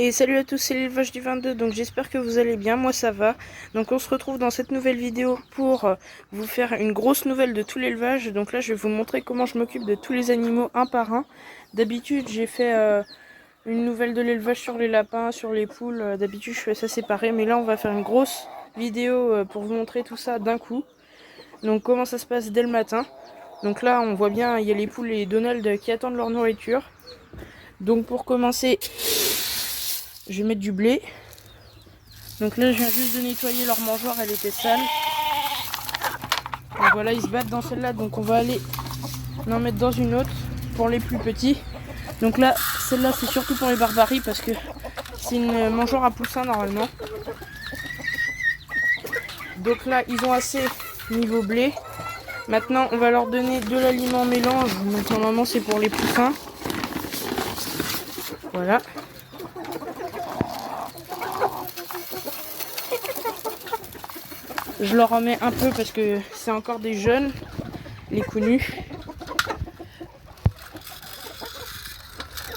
Et salut à tous, c'est l'élevage du 22, donc j'espère que vous allez bien, moi ça va. Donc on se retrouve dans cette nouvelle vidéo pour vous faire une grosse nouvelle de tout l'élevage. Donc là je vais vous montrer comment je m'occupe de tous les animaux un par un. D'habitude j'ai fait une nouvelle de l'élevage sur les lapins, sur les poules. D'habitude je fais ça séparé, mais là on va faire une grosse vidéo pour vous montrer tout ça d'un coup. Donc comment ça se passe dès le matin. Donc là on voit bien, il y a les poules et Donald qui attendent leur nourriture. Donc pour commencer, je vais mettre du blé. Donc là je viens juste de nettoyer leur mangeoire, elle était sale. Donc voilà, ils se battent dans celle-là, donc on va aller en mettre dans une autre pour les plus petits. Donc là, celle-là c'est surtout pour les barbaries parce que c'est une mangeoire à poussins normalement. Donc là ils ont assez niveau blé. Maintenant on va leur donner de l'aliment mélange, donc normalement c'est pour les poussins. Voilà. Je leur en mets un peu parce que c'est encore des jeunes, les connus.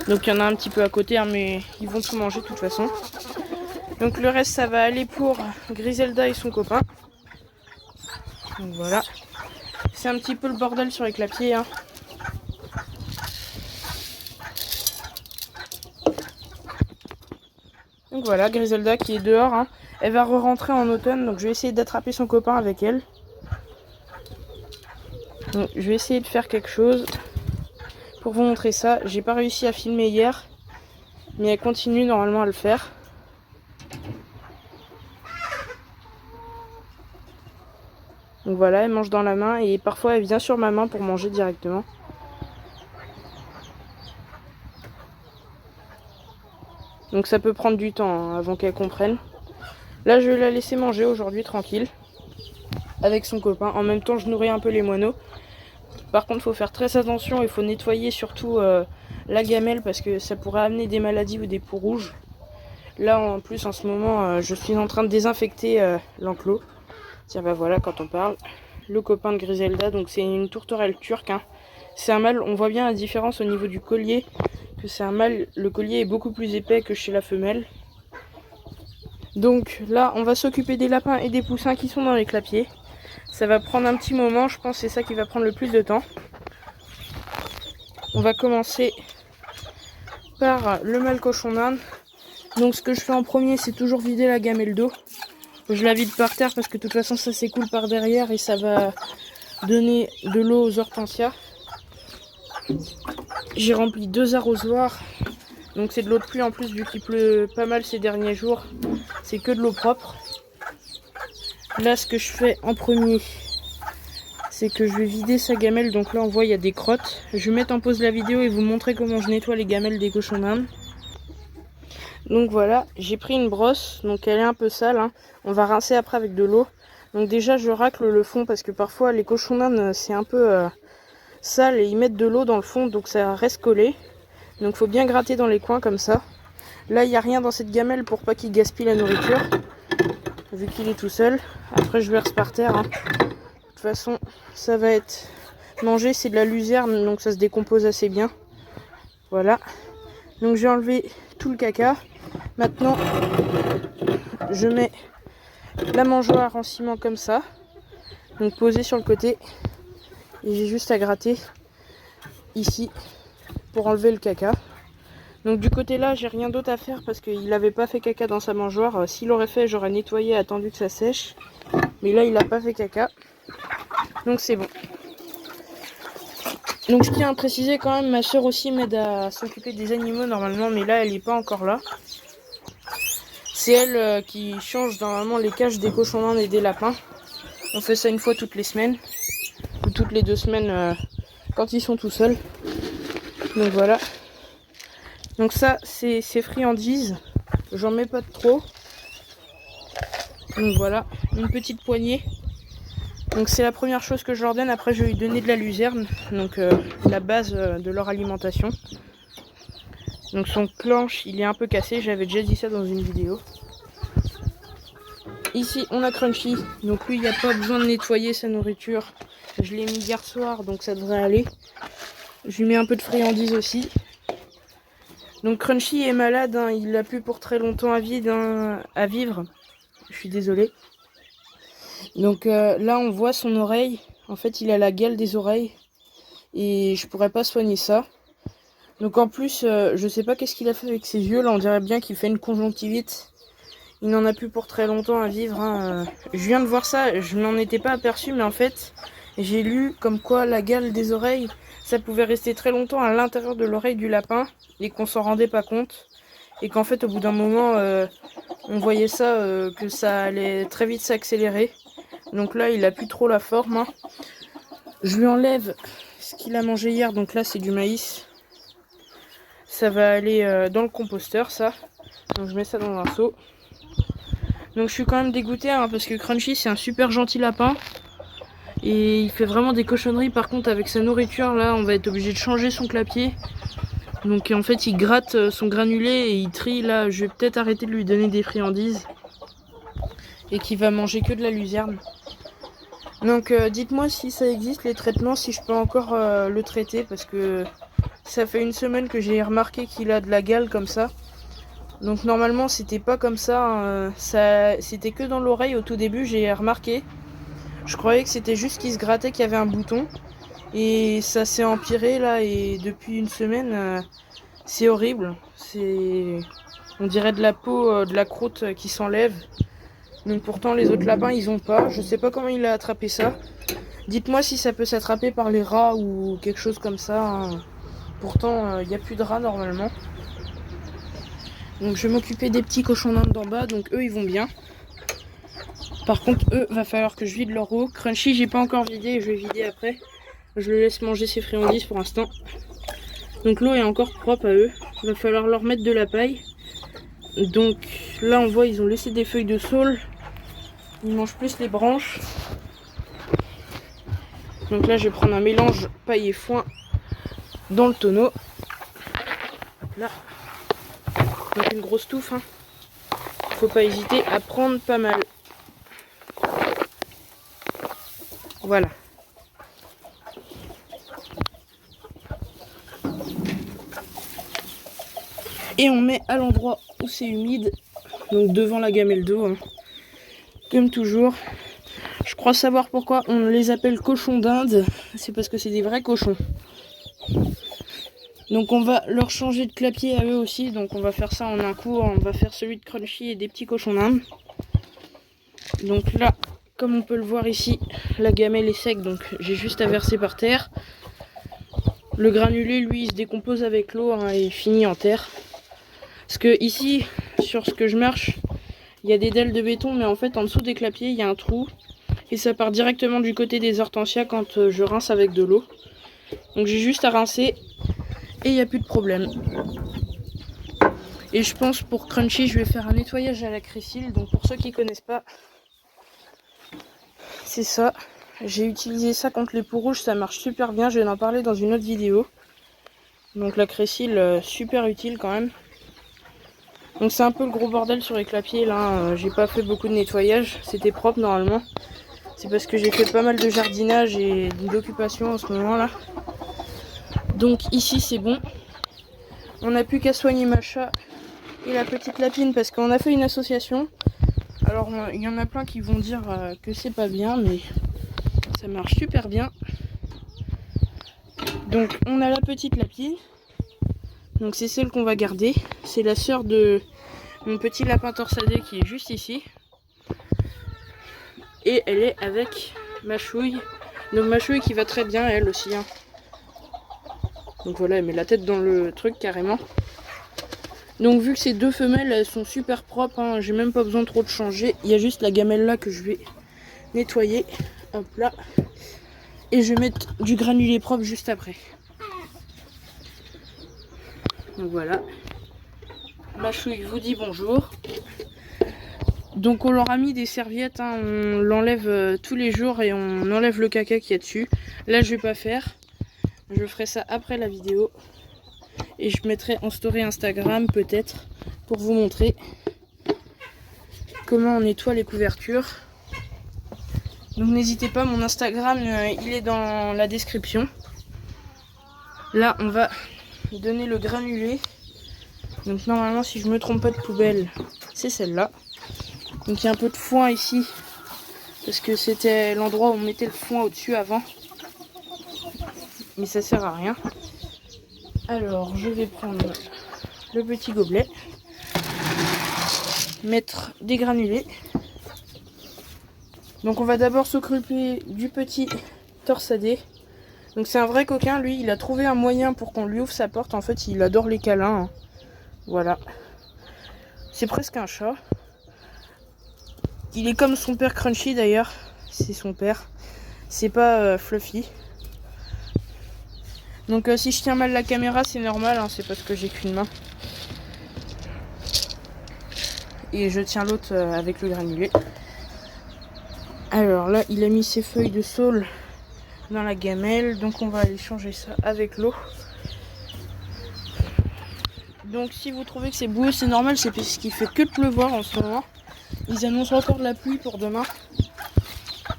Donc il y en a un petit peu à côté, hein, mais ils vont tout manger de toute façon. Donc le reste ça va aller pour Griselda et son copain. Donc voilà. C'est un petit peu le bordel sur les clapiers. Hein. Donc voilà, Griselda qui est dehors. Hein. Elle va re-rentrer en automne, donc je vais essayer d'attraper son copain avec elle. Donc je vais essayer de faire quelque chose pour vous montrer ça. J'ai pas réussi à filmer hier, mais elle continue normalement à le faire. Donc voilà, elle mange dans la main et parfois elle vient sur ma main pour manger directement. Donc ça peut prendre du temps hein, avant qu'elle comprenne. Là je vais la laisser manger aujourd'hui tranquille avec son copain. En même temps je nourris un peu les moineaux. Par contre il faut faire très attention, il faut nettoyer surtout la gamelle parce que ça pourrait amener des maladies ou des peaux rouges. Là en plus en ce moment je suis en train de désinfecter l'enclos. Tiens bah voilà quand on parle. Le copain de Griselda, donc c'est une tourterelle turque. Hein. C'est un mâle, on voit bien la différence au niveau du collier. Que c'est un mâle, le collier est beaucoup plus épais que chez la femelle. Donc là on va s'occuper des lapins et des poussins qui sont dans les clapiers. Ça va prendre un petit moment, je pense que c'est ça qui va prendre le plus de temps. On va commencer par le mâle cochon d'Inde. Donc ce que je fais en premier c'est toujours vider la gamelle d'eau. Je la vide par terre parce que de toute façon ça s'écoule par derrière et ça va donner de l'eau aux hortensias. J'ai rempli 2 arrosoirs. Donc c'est de l'eau de pluie en plus vu qu'il pleut pas mal ces derniers jours. C'est que de l'eau propre. Là ce que je fais en premier c'est que je vais vider sa gamelle. Donc là on voit il y a des crottes. Je vais mettre en pause la vidéo et vous montrer comment je nettoie les gamelles des cochons d'Inde. Donc voilà, j'ai pris une brosse, donc elle est un peu sale, hein. On va rincer après avec de l'eau. Donc déjà je racle le fond parce que parfois les cochons d'Inde c'est un peu sale et ils mettent de l'eau dans le fond donc ça reste collé. Donc faut bien gratter dans les coins comme ça. Là il n'y a rien dans cette gamelle pour pas qu'il gaspille la nourriture, vu qu'il est tout seul. Après je verse par terre. Hein. De toute façon ça va être mangé, c'est de la luzerne donc ça se décompose assez bien. Voilà. Donc j'ai enlevé tout le caca. Maintenant, je mets la mangeoire en ciment comme ça. Donc posée sur le côté. Et j'ai juste à gratter ici pour enlever le caca. Donc du côté là, j'ai rien d'autre à faire parce qu'il n'avait pas fait caca dans sa mangeoire. S'il aurait fait, j'aurais nettoyé, attendu que ça sèche. Mais là, il n'a pas fait caca. Donc c'est bon. Donc je tiens à préciser quand même, ma soeur aussi m'aide à s'occuper des animaux normalement. Mais là, elle n'est pas encore là. C'est elle qui change normalement les cages des cochons d'Inde et des lapins. On fait ça une fois toutes les semaines. Ou toutes les 2 semaines quand ils sont tout seuls. Donc voilà. Donc ça c'est friandises. J'en mets pas de trop. Donc voilà, une petite poignée. Donc c'est la première chose que je leur donne. Après je vais lui donner de la luzerne. Donc la base de leur alimentation. Donc son clenche il est un peu cassé. J'avais déjà dit ça dans une vidéo. Ici on a Crunchy, donc lui il n'y a pas besoin de nettoyer sa nourriture. Je l'ai mis hier soir donc ça devrait aller. Je lui mets un peu de friandises aussi. Donc Crunchy est malade, hein, il a plus pour très longtemps à vivre. Je suis désolée. Donc là on voit son oreille. En fait il a la gale des oreilles. Et je pourrais pas soigner ça. Donc en plus je sais pas qu'est-ce qu'il a fait avec ses yeux. Là on dirait bien qu'il fait une conjonctivite. Il n'en a plus pour très longtemps à vivre. Hein. Je viens de voir ça, je n'en étais pas aperçu, mais en fait, j'ai lu comme quoi la gale des oreilles, ça pouvait rester très longtemps à l'intérieur de l'oreille du lapin et qu'on s'en rendait pas compte. Et qu'en fait, au bout d'un moment, on voyait ça, que ça allait très vite s'accélérer. Donc là, il a plus trop la forme. Hein. Je lui enlève ce qu'il a mangé hier, donc là, c'est du maïs. Ça va aller dans le composteur, ça. Donc je mets ça dans un seau. Donc je suis quand même dégoûtée hein, parce que Crunchy c'est un super gentil lapin. Et il fait vraiment des cochonneries par contre avec sa nourriture. Là on va être obligé de changer son clapier. Donc en fait il gratte son granulé et il trie. Là je vais peut-être arrêter de lui donner des friandises. Et qu'il va manger que de la luzerne. Donc dites-moi si ça existe les traitements, si je peux encore le traiter. Parce que ça fait une semaine que j'ai remarqué qu'il a de la gale comme ça. Donc normalement c'était pas comme ça, hein. C'était que dans l'oreille au tout début, j'ai remarqué. Je croyais que c'était juste qu'il se grattait, qu'il y avait un bouton. Et ça s'est empiré là et depuis une semaine c'est horrible. On dirait de la peau, de la croûte qui s'enlève. Donc pourtant les autres lapins ils ont pas. Je sais pas comment il a attrapé ça. Dites-moi si ça peut s'attraper par les rats ou quelque chose comme ça. Hein. Pourtant il n'y a plus de rats normalement. Donc je vais m'occuper des petits cochons d'Inde d'en bas, donc eux ils vont bien. Par contre eux, va falloir que je vide leur eau. Crunchy j'ai pas encore vidé, je vais vider après. Je le laisse manger ses friandises pour l'instant. Donc l'eau est encore propre à eux. Il va falloir leur mettre de la paille. Donc là on voit ils ont laissé des feuilles de saule. Ils mangent plus les branches. Donc là je vais prendre un mélange paille et foin dans le tonneau. Hop là. Donc une grosse touffe, hein. Faut pas hésiter à prendre pas mal. Voilà. Et on met à l'endroit où c'est humide, donc devant la gamelle d'eau, hein. Comme toujours. Je crois savoir pourquoi on les appelle cochons d'Inde, c'est parce que c'est des vrais cochons. Donc on va leur changer de clapier à eux aussi, donc on va faire ça en un coup, on va faire celui de Crunchy et des petits cochons d'Inde. Donc là, comme on peut le voir ici, la gamelle est sec, donc j'ai juste à verser par terre. Le granulé, lui, il se décompose avec l'eau hein, et il finit en terre. Parce que ici, sur ce que je marche, il y a des dalles de béton, mais en fait en dessous des clapiers, il y a un trou. Et ça part directement du côté des hortensias quand je rince avec de l'eau. Donc j'ai juste à rincer. Et il n'y a plus de problème. Et je pense pour Crunchy, je vais faire un nettoyage à la crécile. Donc pour ceux qui ne connaissent pas, c'est ça. J'ai utilisé ça contre les poux rouges, ça marche super bien. Je vais en parler dans une autre vidéo. Donc la crécile, super utile quand même. Donc c'est un peu le gros bordel sur les clapiers là. J'ai pas fait beaucoup de nettoyage. C'était propre normalement. C'est parce que j'ai fait pas mal de jardinage et d'occupation en ce moment là. Donc ici c'est bon. On n'a plus qu'à soigner Macha et la petite lapine parce qu'on a fait une association. Alors il y en a plein qui vont dire que c'est pas bien, mais ça marche super bien. Donc on a la petite lapine. Donc c'est celle qu'on va garder. C'est la sœur de mon petit lapin torsadé qui est juste ici. Et elle est avec Machouille. Donc Machouille qui va très bien elle aussi. Hein. Donc voilà, elle met la tête dans le truc carrément. Donc vu que ces deux femelles, elles sont super propres, hein, j'ai même pas besoin trop de changer. Il y a juste la gamelle là que je vais nettoyer. Hop là. Et je vais mettre du granulé propre juste après. Donc voilà. Machouille vous dit bonjour. Donc on leur a mis des serviettes, hein, on l'enlève tous les jours et on enlève le caca qu'il y a dessus. Là je vais pas faire. Je ferai ça après la vidéo. Et je mettrai en story Instagram peut-être pour vous montrer comment on nettoie les couvertures. Donc n'hésitez pas, mon Instagram il est dans la description. Là on va donner le granulé. Donc normalement, si je me trompe pas de poubelle, c'est celle-là. Donc il y a un peu de foin ici, parce que c'était l'endroit où on mettait le foin au-dessus avant. Mais ça sert à rien. Alors je vais prendre le petit gobelet, mettre des granulés. Donc on va d'abord s'occuper du petit torsadé. Donc c'est un vrai coquin, lui, il a trouvé un moyen pour qu'on lui ouvre sa porte. En fait, il adore les câlins. Hein. Voilà. C'est presque un chat. Il est comme son père Crunchy d'ailleurs. C'est son père. C'est pas Fluffy. Donc si je tiens mal la caméra, c'est normal. Hein, c'est parce que j'ai qu'une main. Et je tiens l'autre avec le granulé. Alors là, il a mis ses feuilles de saule dans la gamelle. Donc on va aller changer ça avec l'eau. Donc si vous trouvez que c'est boueux, c'est normal, c'est parce qu'il fait que de pleuvoir en ce moment. Ils annoncent encore de la pluie pour demain.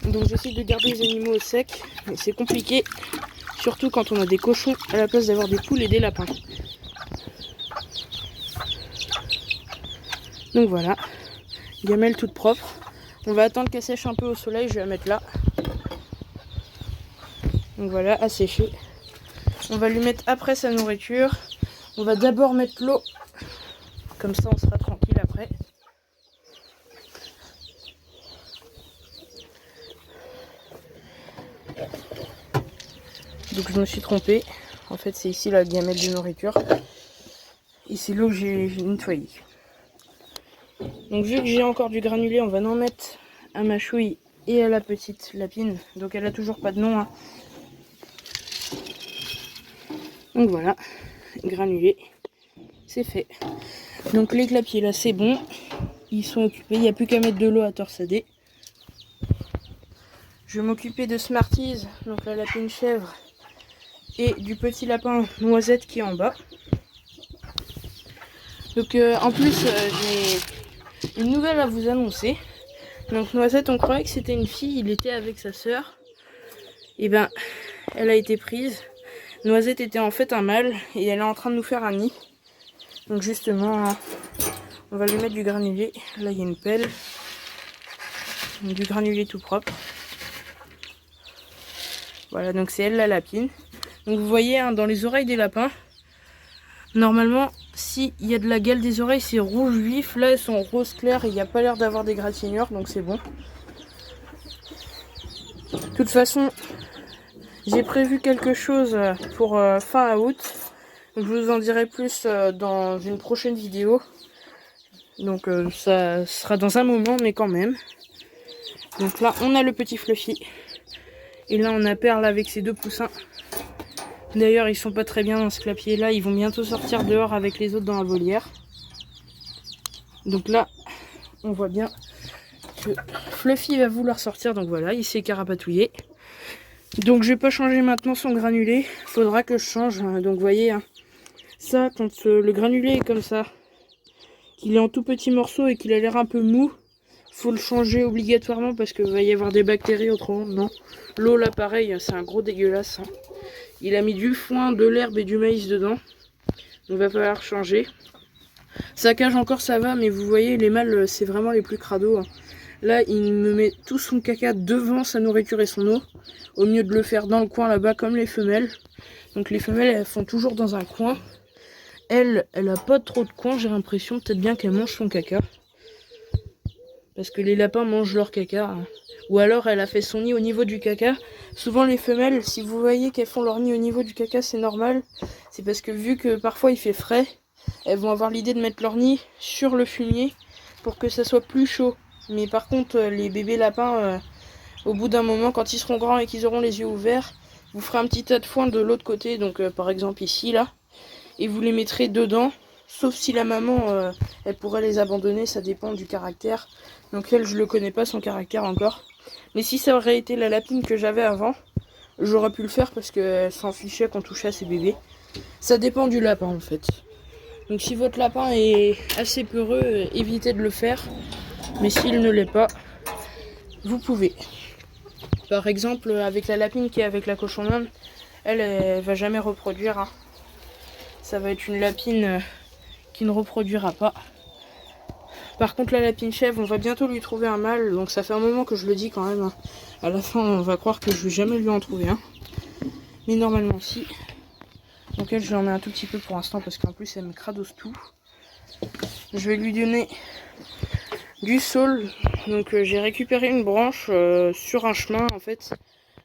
Donc j'essaie de garder les animaux au sec, mais c'est compliqué. Surtout quand on a des cochons à la place d'avoir des poules et des lapins. Donc voilà, gamelle toute propre. On va attendre qu'elle sèche un peu au soleil, je vais la mettre là. Donc voilà, à sécher. On va lui mettre après sa nourriture. On va d'abord mettre l'eau, comme ça on sera tranquille après. Donc je me suis trompée. En fait c'est ici la gamelle de nourriture. Et c'est l'eau que j'ai nettoyée. Donc vu que j'ai encore du granulé, on va en mettre à ma chouille et à la petite lapine. Donc elle a toujours pas de nom. Hein. Donc voilà, granulé, c'est fait. Donc les clapiers là c'est bon. Ils sont occupés, il n'y a plus qu'à mettre de l'eau à torsader. Je vais m'occuper de Smarties, donc la lapine chèvre, et du petit lapin Noisette qui est en bas. Donc en plus j'ai une nouvelle à vous annoncer. Donc Noisette, on croyait que c'était une fille, il était avec sa sœur. Et ben elle a été prise. Noisette était en fait un mâle et elle est en train de nous faire un nid. Donc justement on va lui mettre du granulé. Là il y a une pelle. Du granulé tout propre. Voilà, donc c'est elle la lapine. Donc vous voyez hein, dans les oreilles des lapins, normalement s'il y a de la gale des oreilles c'est rouge vif. Là elles sont rose clair et il n'y a pas l'air d'avoir des gratinures, donc c'est bon. De toute façon j'ai prévu quelque chose pour fin août. Je vous en dirai plus dans une prochaine vidéo. Donc ça sera dans un moment mais quand même. Donc là on a le petit Fluffy. Et là on a Perle avec ses deux poussins. D'ailleurs ils sont pas très bien dans ce clapier là. Ils vont bientôt sortir dehors avec les autres dans la volière. Donc là on voit bien que Fluffy va vouloir sortir. Donc voilà, il s'est carapatouillé. Donc je vais pas changer maintenant son granulé. Faudra que je change. Donc vous voyez hein, ça quand le granulé est comme ça, qu'il est en tout petits morceaux et qu'il a l'air un peu mou, faut le changer obligatoirement parce qu'il va y avoir des bactéries autrement. Non. L'eau là pareil, c'est un gros dégueulasse. Hein. Il a mis du foin, de l'herbe et du maïs dedans. Donc va falloir changer. Sa cage encore ça va, mais vous voyez les mâles c'est vraiment les plus crados. Hein. Là il me met tout son caca devant sa nourriture et son eau, au mieux de le faire dans le coin là-bas comme les femelles. Donc les femelles elles font toujours dans un coin. Elle a pas trop de coin, j'ai l'impression, peut-être bien qu'elle mange son caca. Parce que les lapins mangent leur caca. Hein. Ou alors elle a fait son nid au niveau du caca. Souvent les femelles, si vous voyez qu'elles font leur nid au niveau du caca, c'est normal. C'est parce que vu que parfois il fait frais, elles vont avoir l'idée de mettre leur nid sur le fumier pour que ça soit plus chaud. Mais par contre les bébés lapins, au bout d'un moment, quand ils seront grands et qu'ils auront les yeux ouverts, vous ferez un petit tas de foin de l'autre côté. Donc par exemple ici, là. Et vous les mettrez dedans. Sauf si la maman, elle pourrait les abandonner, ça dépend du caractère. Donc elle, je le connais pas son caractère encore. Mais si ça aurait été la lapine que j'avais avant, j'aurais pu le faire parce qu'elle s'en fichait qu'on touchait à ses bébés. Ça dépend du lapin en fait. Donc si votre lapin est assez peureux, évitez de le faire. Mais s'il ne l'est pas, vous pouvez. Par exemple, avec la lapine qui est avec la cochonne, elle va jamais reproduire. Hein. Ça va être une lapine qui ne reproduira pas. Par contre la lapine chèvre, on va bientôt lui trouver un mâle, donc ça fait un moment que je le dis quand même. À la fin on va croire que je vais jamais lui en trouver un. Mais normalement si. Donc elle, je lui en mets un tout petit peu pour l'instant parce qu'en plus elle me cradosse tout. Je vais lui donner du saule. Donc j'ai récupéré une branche sur un chemin en fait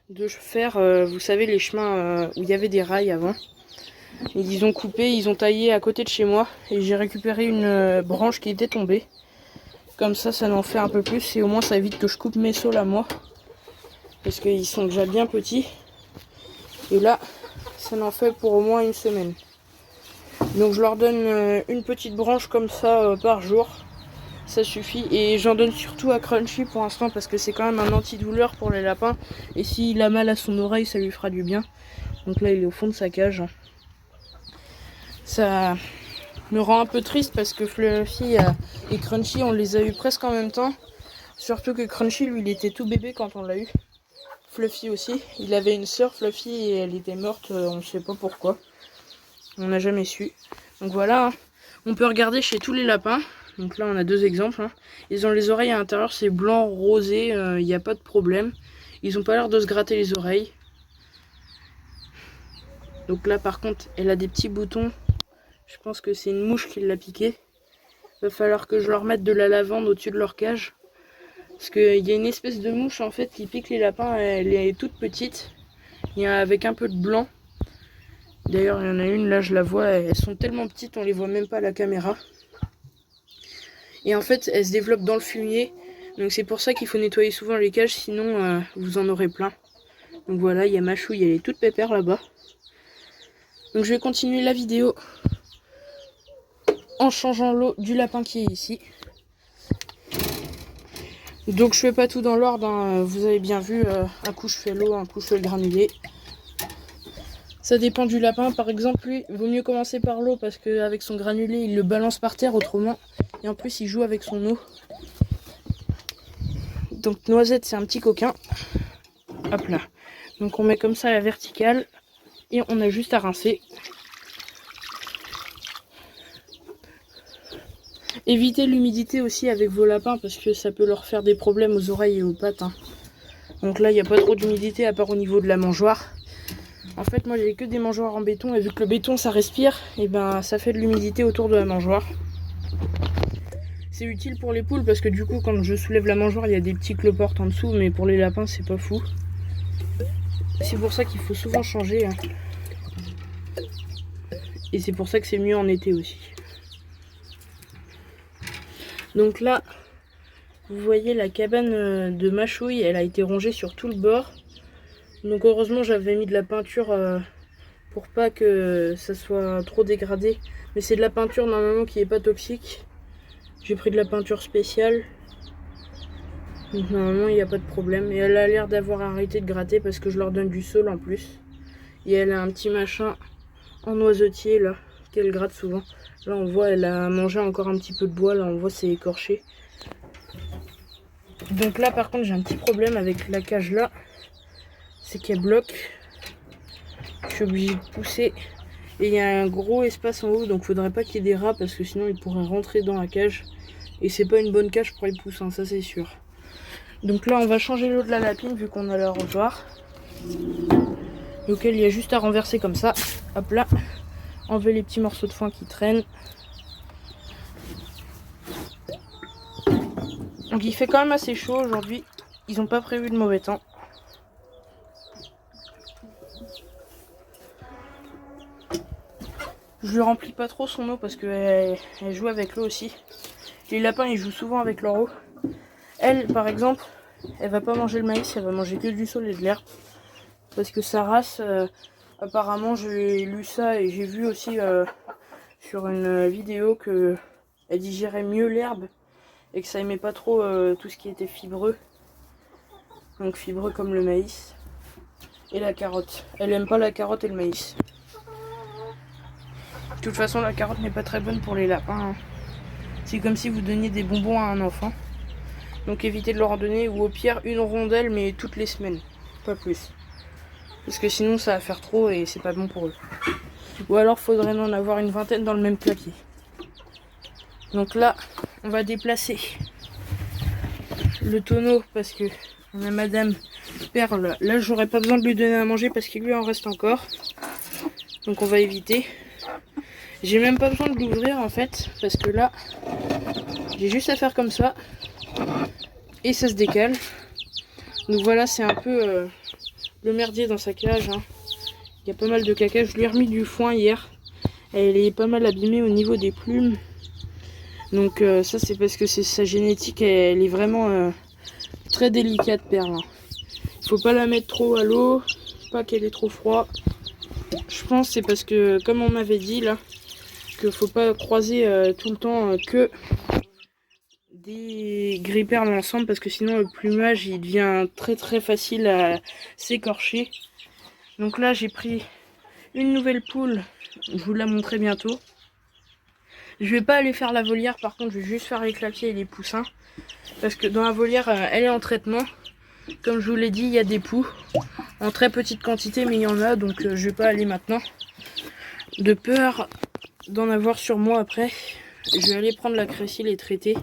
de faire, vous savez les chemins où il y avait des rails avant. Ils ont coupé, ils ont taillé à côté de chez moi et j'ai récupéré une branche qui était tombée. Comme ça n'en fait un peu plus et au moins ça évite que je coupe mes saules à moi. Parce qu'ils sont déjà bien petits. Et là, ça n'en fait pour au moins une semaine. Donc je leur donne une petite branche comme ça par jour. Ça suffit. Et j'en donne surtout à Crunchy pour l'instant parce que c'est quand même un antidouleur pour les lapins. Et s'il a mal à son oreille, ça lui fera du bien. Donc là, il est au fond de sa cage. Ça me rend un peu triste parce que Fluffy et Crunchy, on les a eu presque en même temps. Surtout que Crunchy, lui, il était tout bébé quand on l'a eu. Fluffy aussi. Il avait une sœur, Fluffy, et elle était morte, on ne sait pas pourquoi. On n'a jamais su. Donc voilà, hein. On peut regarder chez tous les lapins. Donc là, on a deux exemples. Hein. Ils ont les oreilles à l'intérieur, c'est blanc, rosé, il n'y a pas de problème. Ils n'ont pas l'air de se gratter les oreilles. Donc là, par contre, elle a des petits boutons. Je pense que c'est une mouche qui l'a piqué. Il va falloir que je leur mette de la lavande au-dessus de leur cage. Parce qu'il y a une espèce de mouche en fait qui pique les lapins, elle est toute petite. Il y a avec un peu de blanc. D'ailleurs il y en a une, là je la vois, elles sont tellement petites on les voit même pas à la caméra. Et en fait elles se développent dans le fumier. Donc c'est pour ça qu'il faut nettoyer souvent les cages, sinon vous en aurez plein. Donc voilà, il y a ma chouille, elle est toute pépère là-bas. Donc je vais continuer la vidéo en changeant l'eau du lapin qui est ici. Donc je fais pas tout dans l'ordre, hein. Vous avez bien vu, un coup je fais l'eau, un coup je fais le granulé. Ça dépend du lapin, par exemple lui, il vaut mieux commencer par l'eau parce qu'avec son granulé il le balance par terre autrement. Et en plus il joue avec son eau. Donc Noisette c'est un petit coquin. Hop là. Donc on met comme ça à la verticale et on a juste à rincer. Évitez l'humidité aussi avec vos lapins parce que ça peut leur faire des problèmes aux oreilles et aux pattes. Hein. Donc là, il n'y a pas trop d'humidité à part au niveau de la mangeoire. En fait, moi, j'ai que des mangeoires en béton et vu que le béton, ça respire, et ben ça fait de l'humidité autour de la mangeoire. C'est utile pour les poules parce que du coup, quand je soulève la mangeoire, il y a des petits cloportes en dessous, mais pour les lapins, c'est pas fou. C'est pour ça qu'il faut souvent changer. Hein. Et c'est pour ça que c'est mieux en été aussi. Donc là, vous voyez la cabane de Machouille, elle a été rongée sur tout le bord. Donc heureusement j'avais mis de la peinture pour pas que ça soit trop dégradé. Mais c'est de la peinture normalement qui est pas toxique. J'ai pris de la peinture spéciale. Donc normalement il n'y a pas de problème. Et elle a l'air d'avoir arrêté de gratter parce que je leur donne du saule en plus. Et elle a un petit machin en noisetier là, qu'elle gratte souvent. Là on voit elle a mangé encore un petit peu de bois, là on voit c'est écorché. Donc là par contre j'ai un petit problème avec la cage là. C'est qu'elle bloque. Je suis obligée de pousser. Et il y a un gros espace en haut, donc faudrait pas qu'il y ait des rats parce que sinon ils pourraient rentrer dans la cage. Et c'est pas une bonne cage pour les poussins, ça c'est sûr. Donc là on va changer l'eau de la lapine vu qu'on a l'arrosoir. Donc il y a juste à renverser comme ça. Hop là. Enlever les petits morceaux de foin qui traînent. Donc il fait quand même assez chaud aujourd'hui. Ils n'ont pas prévu de mauvais temps. Je lui remplis pas trop son eau parce qu'elle joue avec l'eau aussi. Les lapins ils jouent souvent avec leur eau. Elle par exemple, elle va pas manger le maïs, elle va manger que du saule et de l'herbe. Parce que sa race, apparemment j'ai lu ça et j'ai vu aussi sur une vidéo que elle digérait mieux l'herbe et que ça aimait pas trop tout ce qui était fibreux. Donc fibreux comme le maïs et la carotte. Elle aime pas la carotte et le maïs. De toute façon la carotte n'est pas très bonne pour les lapins. Hein. C'est comme si vous donniez des bonbons à un enfant. Donc évitez de leur en donner ou au pire une rondelle mais toutes les semaines. Pas plus. Parce que sinon ça va faire trop et c'est pas bon pour eux. Ou alors faudrait en avoir une vingtaine dans le même clapier. Donc là, on va déplacer le tonneau parce que on a Madame Perle. Là, j'aurais pas besoin de lui donner à manger parce qu'il lui en reste encore. Donc on va éviter. J'ai même pas besoin de l'ouvrir en fait parce que là, j'ai juste à faire comme ça et ça se décale. Donc voilà, c'est un peu le merdier dans sa cage. Hein. Il y a pas mal de caca. Je lui ai remis du foin hier. Elle est pas mal abîmée au niveau des plumes. Donc ça c'est parce que c'est sa génétique, elle est vraiment très délicate, Perle. Hein. Faut pas la mettre trop à l'eau, pas qu'elle ait trop froid. Je pense c'est parce que comme on m'avait dit là, que faut pas croiser tout le temps que des gris perles ensemble parce que sinon le plumage il devient très très facile à s'écorcher. Donc là j'ai pris une nouvelle poule, je vous la montrerai bientôt. Je vais pas aller faire la volière, par contre je vais juste faire les clapiers et les poussins. Parce que dans la volière elle est en traitement. Comme je vous l'ai dit, il y a des poux. En très petite quantité mais il y en a, donc je vais pas aller maintenant. De peur d'en avoir sur moi après. Je vais aller prendre la crécile et traiter.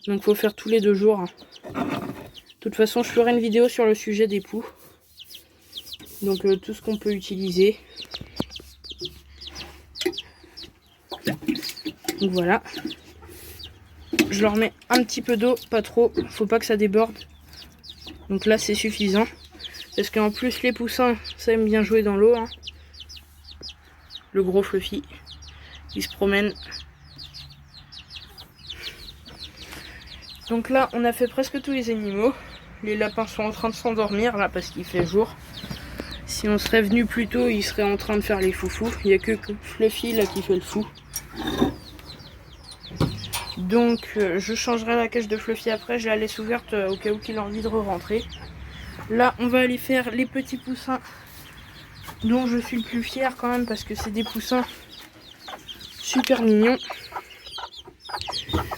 Donc faut faire tous les 2 jours. Hein. De toute façon je ferai une vidéo sur le sujet des poux. Donc tout ce qu'on peut utiliser. Donc voilà. Je leur mets un petit peu d'eau, pas trop. Faut pas que ça déborde. Donc là c'est suffisant. Parce qu'en plus les poussins, ça aime bien jouer dans l'eau. Hein. Le gros Fluffy. Il se promène. Donc là on a fait presque tous les animaux. Les lapins sont en train de s'endormir là parce qu'il fait jour. Si on serait venu plus tôt, ils seraient en train de faire les foufous. Il n'y a que Fluffy là qui fait le fou. Donc je changerai la cage de Fluffy après, je la laisse ouverte au cas où il a envie de re-rentrer. Là on va aller faire les petits poussins dont je suis le plus fier quand même parce que c'est des poussins super mignons.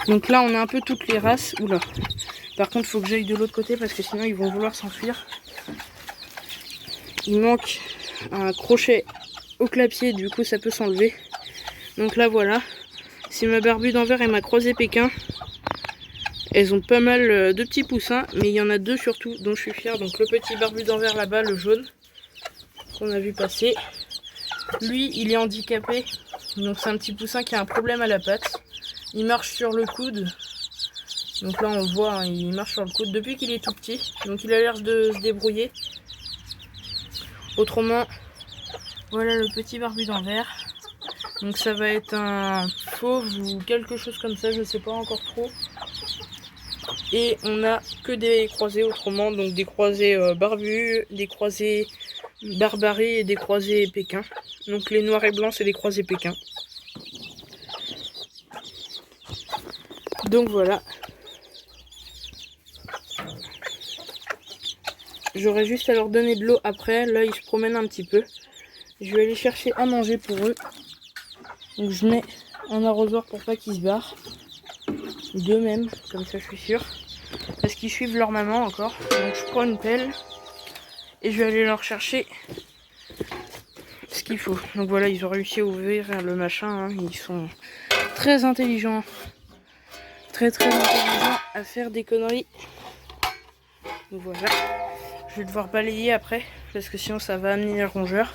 Donc là on a un peu toutes les races. Oula. Par contre il faut que j'aille de l'autre côté parce que sinon ils vont vouloir s'enfuir. Il manque un crochet au clapier, du coup ça peut s'enlever. Donc là voilà. C'est ma Barbu d'Anvers et ma Croisée Pékin. Elles ont pas mal de petits poussins, mais il y en a 2 surtout dont je suis fière. Donc le petit Barbu d'Anvers là-bas, le jaune, qu'on a vu passer. Lui, il est handicapé. Donc c'est un petit poussin qui a un problème à la patte. Il marche sur le coude. Donc là on voit, hein, il marche sur le coude depuis qu'il est tout petit. Donc il a l'air de se débrouiller. Autrement, voilà le petit Barbu d'Anvers. Donc ça va être un fauve ou quelque chose comme ça, je sais pas encore trop. Et on a que des croisés autrement, donc des croisés barbus, des croisés barbarie et des croisés pékins. Donc les noirs et blancs c'est des croisés pékins. Donc voilà. J'aurais juste à leur donner de l'eau après, là ils se promènent un petit peu. Je vais aller chercher à manger pour eux. Donc je mets un arrosoir pour pas qu'ils se barrent. 2 même, comme ça je suis sûre. Parce qu'ils suivent leur maman encore. Donc je prends une pelle et je vais aller leur chercher ce qu'il faut. Donc voilà, ils ont réussi à ouvrir le machin. Hein. Ils sont très intelligents. Très intelligents à faire des conneries. Donc voilà. Je vais devoir balayer après. Parce que sinon ça va amener les rongeurs.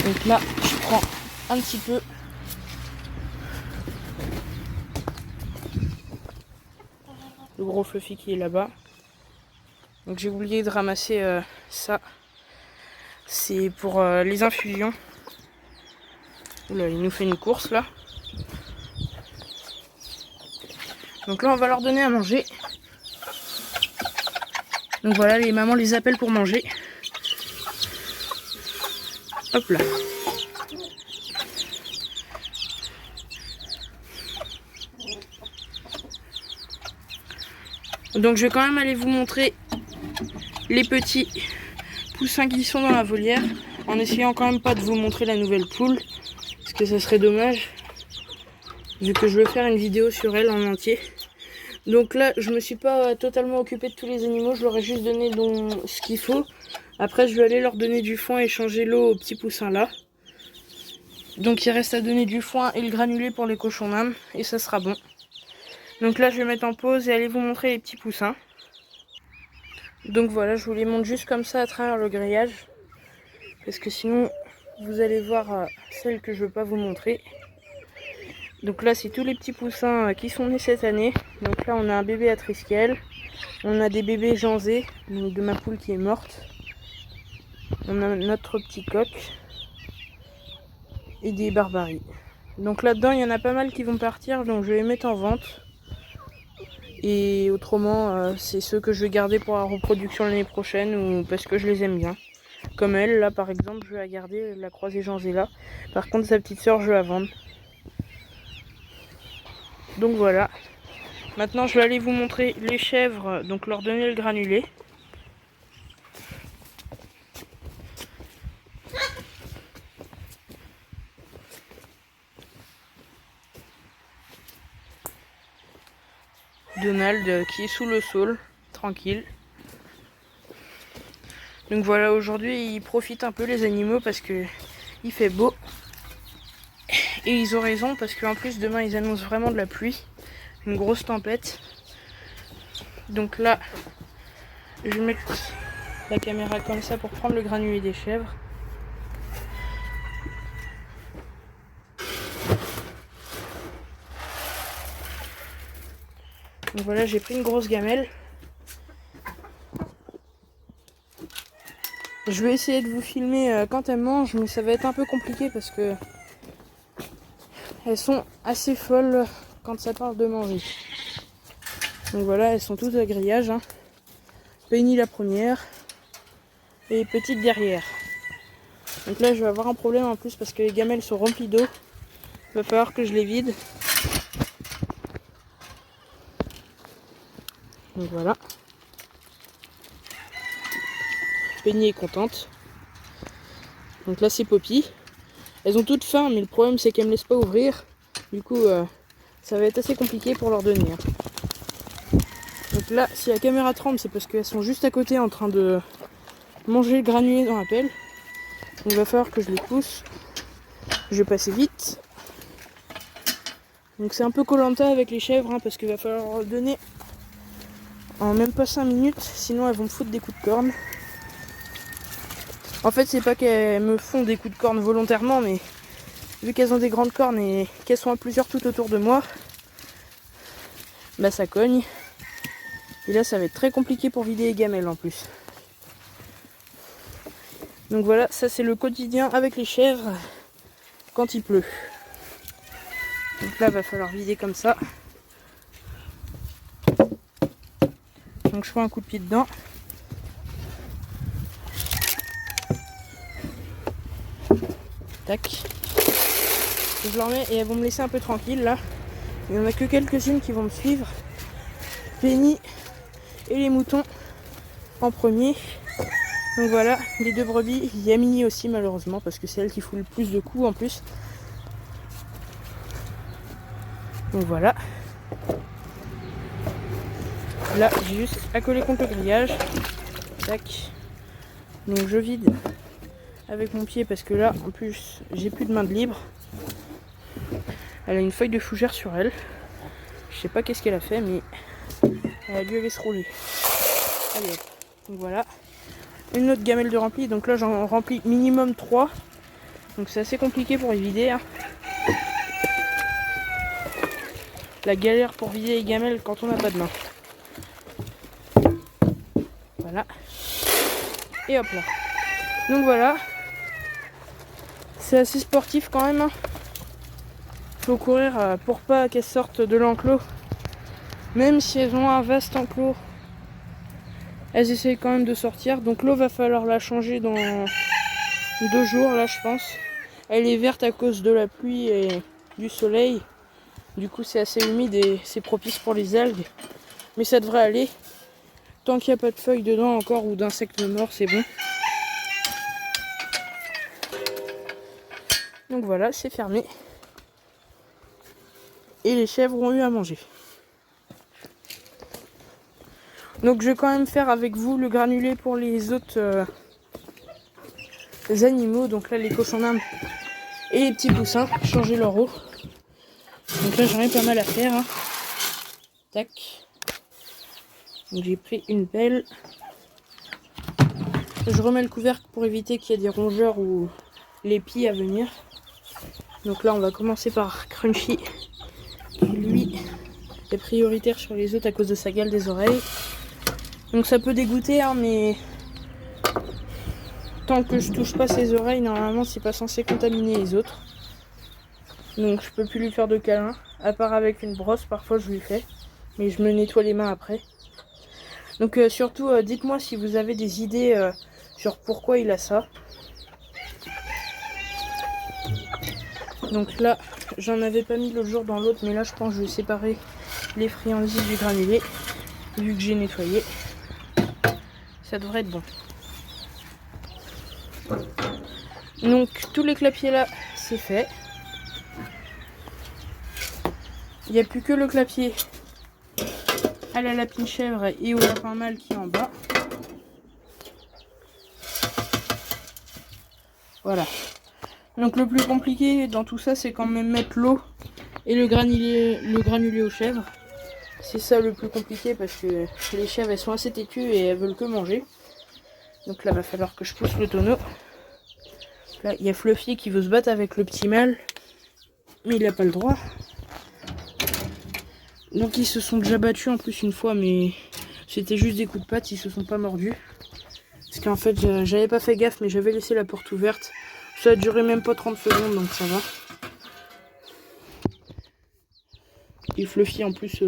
Donc là, je prends un petit peu. Le gros Fluffy qui est là-bas. Donc j'ai oublié de ramasser ça. C'est pour les infusions. Oula, il nous fait une course là. Donc là, on va leur donner à manger. Donc voilà, les mamans les appellent pour manger. Hop là. Donc je vais quand même aller vous montrer les petits poussins qui sont dans la volière. En essayant quand même pas de vous montrer la nouvelle poule. Parce que ça serait dommage. Vu que je veux faire une vidéo sur elle en entier. Donc là, je me suis pas totalement occupée de tous les animaux. Je leur ai juste donné ce qu'il faut. Après, je vais aller leur donner du foin et changer l'eau aux petits poussins là. Donc il reste à donner du foin et le granulé pour les cochons d'Inde et ça sera bon. Donc là je vais mettre en pause et aller vous montrer les petits poussins. Donc voilà, je vous les montre juste comme ça à travers le grillage. Parce que sinon vous allez voir celles que je veux pas vous montrer. Donc là c'est tous les petits poussins qui sont nés cette année. Donc là on a un bébé à Triskel. On a des bébés janzés, donc de ma poule qui est morte. On a notre petit coq. Et des barbaries. Donc là-dedans, il y en a pas mal qui vont partir, donc je vais les mettre en vente. Et autrement, c'est ceux que je vais garder pour la reproduction l'année prochaine ou parce que je les aime bien. Comme elle, là par exemple, je vais la garder, la croisée Janzela. Par contre, sa petite soeur, je vais la vendre. Donc voilà. Maintenant, je vais aller vous montrer les chèvres, donc leur donner le granulé. Donald qui est sous le saule, tranquille. Donc voilà, aujourd'hui ils profitent un peu les animaux parce que il fait beau. Et ils ont raison parce qu'en plus demain ils annoncent vraiment de la pluie, une grosse tempête. Donc là, je vais mettre la caméra comme ça pour prendre le granulé des chèvres. Donc voilà, j'ai pris une grosse gamelle. Je vais essayer de vous filmer quand elles mangent, mais ça va être un peu compliqué parce que elles sont assez folles quand ça parle de manger. Donc voilà, elles sont toutes à grillage. Hein. Penny la première et Petite derrière. Donc là, je vais avoir un problème en plus parce que les gamelles sont remplies d'eau. Il va falloir que je les vide. Donc voilà. Penny est contente. Donc là c'est Poppy. Elles ont toutes faim mais le problème c'est qu'elles me laissent pas ouvrir. Du coup ça va être assez compliqué pour leur donner. Donc là si la caméra tremble c'est parce qu'elles sont juste à côté en train de manger le granulé dans la pelle. Donc il va falloir que je les pousse. Je vais passer vite. Donc c'est un peu Koh-Lanta avec les chèvres hein, parce qu'il va falloir leur donner en même pas 5 minutes, sinon elles vont me foutre des coups de corne. En fait c'est pas qu'elles me font des coups de corne volontairement, mais vu qu'elles ont des grandes cornes et qu'elles sont à plusieurs tout autour de moi, bah ça cogne. Et là ça va être très compliqué pour vider les gamelles en plus. Donc voilà, ça c'est le quotidien avec les chèvres quand il pleut. Donc là il va falloir vider comme ça. Donc je fais un coup de pied dedans. Tac. Je leur mets et elles vont me laisser un peu tranquille là. Il n'y en a que quelques-unes qui vont me suivre. Penny et les moutons en premier. Donc voilà, les deux brebis. Il y a Mini aussi malheureusement parce que c'est elle qui fout le plus de coups en plus. Donc voilà. Là j'ai juste à coller contre le grillage. Tac. Donc je vide avec mon pied parce que là en plus j'ai plus de main de libre. Elle a une feuille de fougère sur elle. Je sais pas qu'est-ce qu'elle a fait mais elle a dû aller se rouler. Allez hop. Donc voilà. Une autre gamelle de rempli. Donc là j'en remplis minimum 3. Donc c'est assez compliqué pour les vider. Hein. La galère pour vider les gamelles quand on n'a pas de main. Voilà. Et hop là. Donc voilà. C'est assez sportif quand même. Hein. Faut courir pour pas qu'elles sortent de l'enclos. Même si elles ont un vaste enclos, elles essayent quand même de sortir. Donc l'eau va falloir la changer dans 2 jours là je pense. Elle est verte à cause de la pluie et du soleil. Du coup c'est assez humide et c'est propice pour les algues. Mais ça devrait aller. Tant qu'il n'y a pas de feuilles dedans encore ou d'insectes morts, c'est bon. Donc voilà, c'est fermé. Et les chèvres ont eu à manger. Donc je vais quand même faire avec vous le granulé pour les autres animaux. Donc là les cochons d'Inde Et les petits poussins, changer leur eau. Donc là, j'en ai pas mal à faire. Hein. Tac. Donc j'ai pris une pelle. Je remets le couvercle pour éviter qu'il y ait des rongeurs ou les pieds à venir. Donc là, on va commencer par Crunchy, qui lui est prioritaire sur les autres à cause de sa gale des oreilles. Donc ça peut dégoûter, hein, mais tant que je touche pas ses oreilles, normalement, c'est pas censé contaminer les autres. Donc je peux plus lui faire de câlin, à part avec une brosse, parfois je lui fais, mais je me nettoie les mains après. Donc surtout, dites-moi si vous avez des idées sur pourquoi il a ça. Donc là, j'en avais pas mis l'autre jour dans l'autre, mais là je pense que je vais séparer les friandises du granulé, vu que j'ai nettoyé. Ça devrait être bon. Donc tous les clapiers là, c'est fait. Il n'y a plus que le clapier à la lapine chèvre et au lapin mâle qui est en bas. Voilà. Donc le plus compliqué dans tout ça, c'est quand même mettre l'eau et le granulé aux chèvres. C'est ça le plus compliqué parce que les chèvres elles sont assez têtues et elles veulent que manger. Donc là, va falloir que je pousse le tonneau. Là, il y a Fluffy qui veut se battre avec le petit mâle, mais il n'a pas le droit. Donc ils se sont déjà battus en plus une fois, mais c'était juste des coups de patte, ils se sont pas mordus. Parce qu'en fait, j'avais pas fait gaffe, mais j'avais laissé la porte ouverte. Ça a duré même pas 30 secondes, donc ça va. Et Fluffy en plus,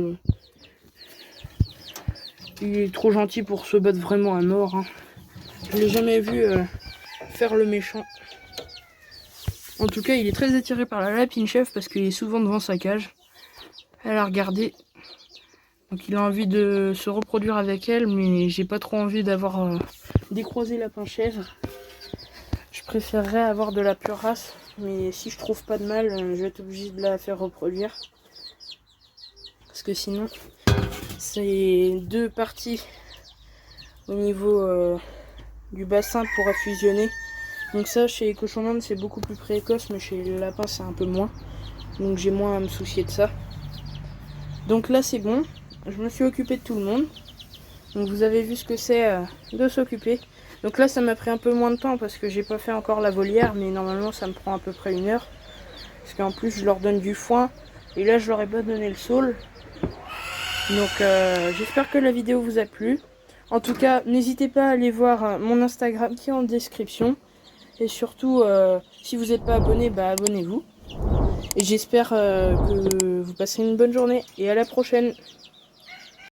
il est trop gentil pour se battre vraiment à mort. Hein. Je l'ai jamais vu faire le méchant. En tout cas, il est très attiré par la lapine chèvre parce qu'il est souvent devant sa cage. Elle a regardé. Donc il a envie de se reproduire avec elle, mais j'ai pas trop envie d'avoir décroisé lapin chèvre. Je préférerais avoir de la pure race, mais si je trouve pas de mâle, je vais être obligé de la faire reproduire. Parce que sinon, c'est deux parties au niveau du bassin pourraient fusionner. Donc ça, chez les cochons d'Inde, c'est beaucoup plus précoce, mais chez les lapins, c'est un peu moins. Donc j'ai moins à me soucier de ça. Donc là, c'est bon. Je me suis occupée de tout le monde. Donc vous avez vu ce que c'est de s'occuper. Donc là, ça m'a pris un peu moins de temps parce que j'ai pas fait encore la volière, mais normalement, ça me prend à peu près 1 heure. Parce qu'en plus, je leur donne du foin. Et là, je leur ai pas donné le saule. Donc j'espère que la vidéo vous a plu. En tout cas, n'hésitez pas à aller voir mon Instagram qui est en description. Et surtout, si vous n'êtes pas abonné, bah abonnez-vous. Et j'espère que vous passerez une bonne journée. Et à la prochaine.